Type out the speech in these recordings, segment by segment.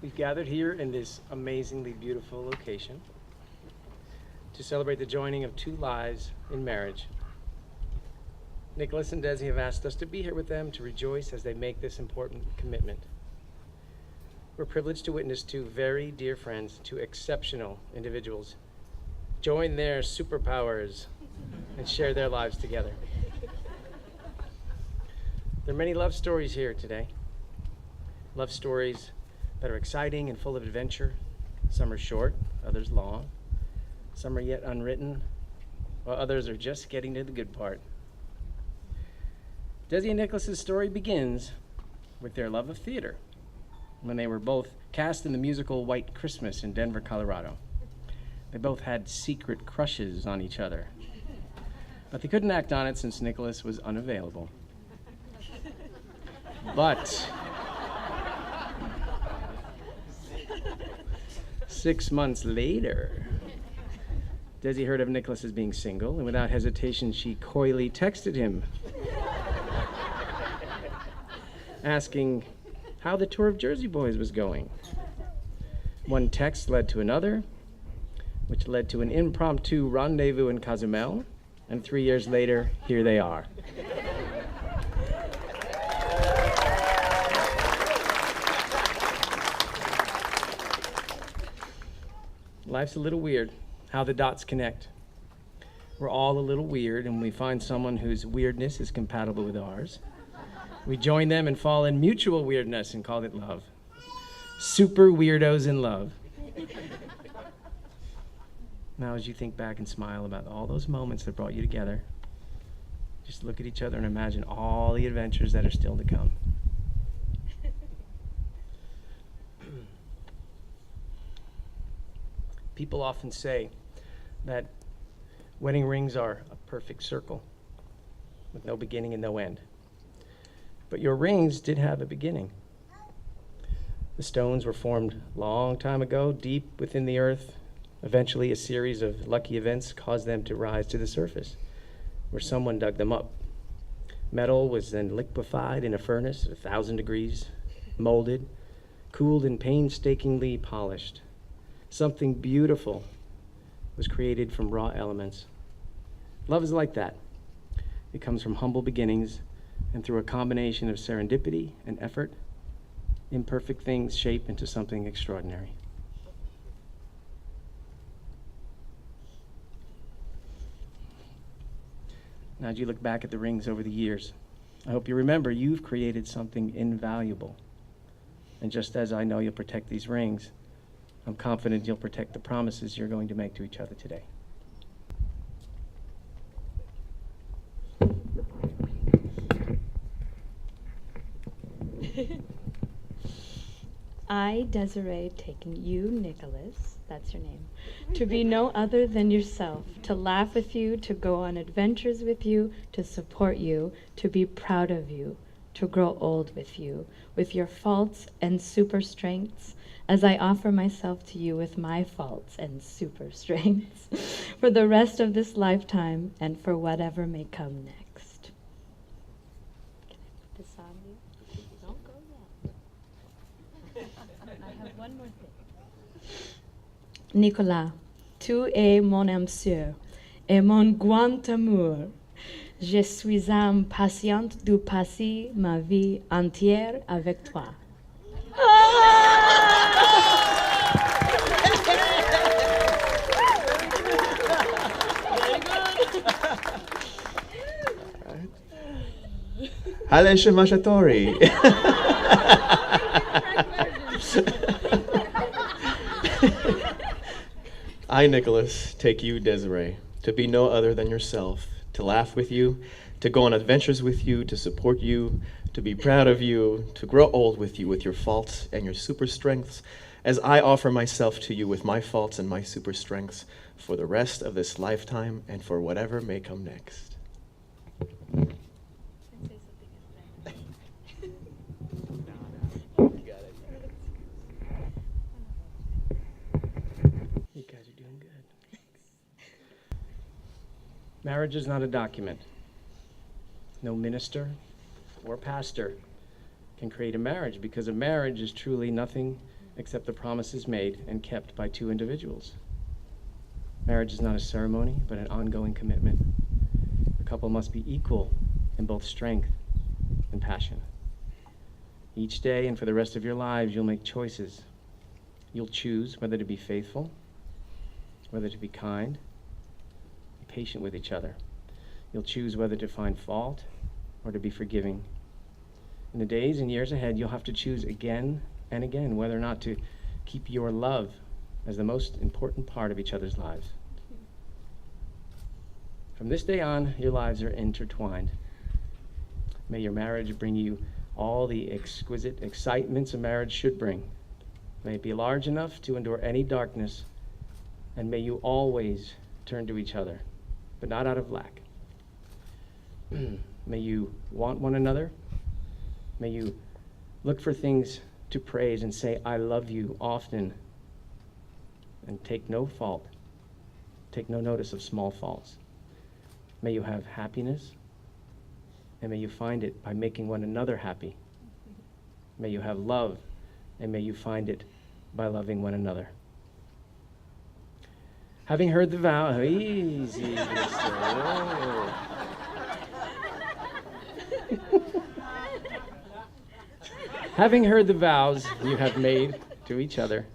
We've gathered here in this amazingly beautiful location to celebrate the joining of two lives in marriage. Nicholas and Desi have asked us to be here with them to rejoice as they make this important commitment. We're privileged to witness two very dear friends, two exceptional individuals, join their superpowers and share their lives together. There are many love stories here today. Love stories that are exciting and full of adventure. Some are short, others long. Some are yet unwritten, while others are just getting to the good part. Desi and Nicholas's story begins with their love of theater, when they were both cast in the musical White Christmas in Denver, Colorado. They both had secret crushes on each other, but they couldn't act on it since Nicholas was unavailable. But 6 months later, Desi heard of Nicholas as being single, and without hesitation, she coyly texted him, asking how the tour of Jersey Boys was going. One text led to another, which led to an impromptu rendezvous in Cozumel, and 3 years later, here they are. Life's a little weird, how the dots connect. We're all a little weird, and we find someone whose weirdness is compatible with ours. We join them and fall in mutual weirdness and call it love. Super weirdos in love. Now, as you think back and smile about all those moments that brought you together, just look at each other and imagine all the adventures that are still to come. People often say that wedding rings are a perfect circle with no beginning and no end. But your rings did have a beginning. The stones were formed a long time ago, deep within the earth. Eventually, a series of lucky events caused them to rise to the surface, where someone dug them up. Metal was then liquefied in a furnace at 1,000 degrees, molded, cooled, and painstakingly polished. Something beautiful was created from raw elements. Love is like that. It comes from humble beginnings, and through a combination of serendipity and effort, imperfect things shape into something extraordinary. Now, as you look back at the rings over the years, I hope you remember you've created something invaluable. And just as I know you'll protect these rings, I'm confident you'll protect the promises you're going to make to each other today. I, Desiree, taking you, Nicholas, that's your name, to be no other than yourself, to laugh with you, to go on adventures with you, to support you, to be proud of you, to grow old with you, with your faults and super strengths, as I offer myself to you with my faults and super strengths, for the rest of this lifetime and for whatever may come next. Can I put this on you? Don't go yet. I have one more thing. Nicolas, tu es mon âme sœur et mon grand amour. Je suis impatiente de passer ma vie entière avec toi. Hale Shemashatori. I, Nicholas, take you, Desiree, to be no other than yourself, to laugh with you, to go on adventures with you, to support you, to be proud of you, to grow old with you with your faults and your super strengths, as I offer myself to you with my faults and my super strengths for the rest of this lifetime and for whatever may come next. You guys are doing good. Marriage is not a document. No minister or pastor can create a marriage, because a marriage is truly nothing except the promises made and kept by two individuals. Marriage is not a ceremony, but an ongoing commitment. The couple must be equal in both strength and passion. Each day and for the rest of your lives, you'll make choices. You'll choose whether to be faithful, whether to be kind, be patient with each other. You'll choose whether to find fault or to be forgiving. In the days and years ahead, you'll have to choose again and again whether or not to keep your love as the most important part of each other's lives. From this day on, your lives are intertwined. May your marriage bring you all the exquisite excitements a marriage should bring. May it be large enough to endure any darkness, and may you always turn to each other, but not out of lack. May you want one another. May you look for things to praise and say, I love you often, and take no fault. Take no notice of small faults. May you have happiness, and may you find it by making one another happy. May you have love, and may you find it by loving one another. Having heard the vow, easy, mister. Having heard the vows you have made to each other,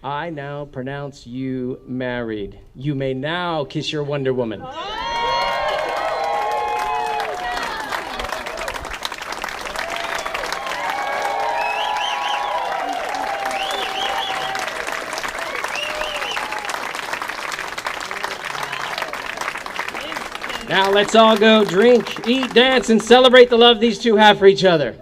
I now pronounce you married. You may now kiss your Wonder Woman. Now let's all go drink, eat, dance, and celebrate the love these two have for each other.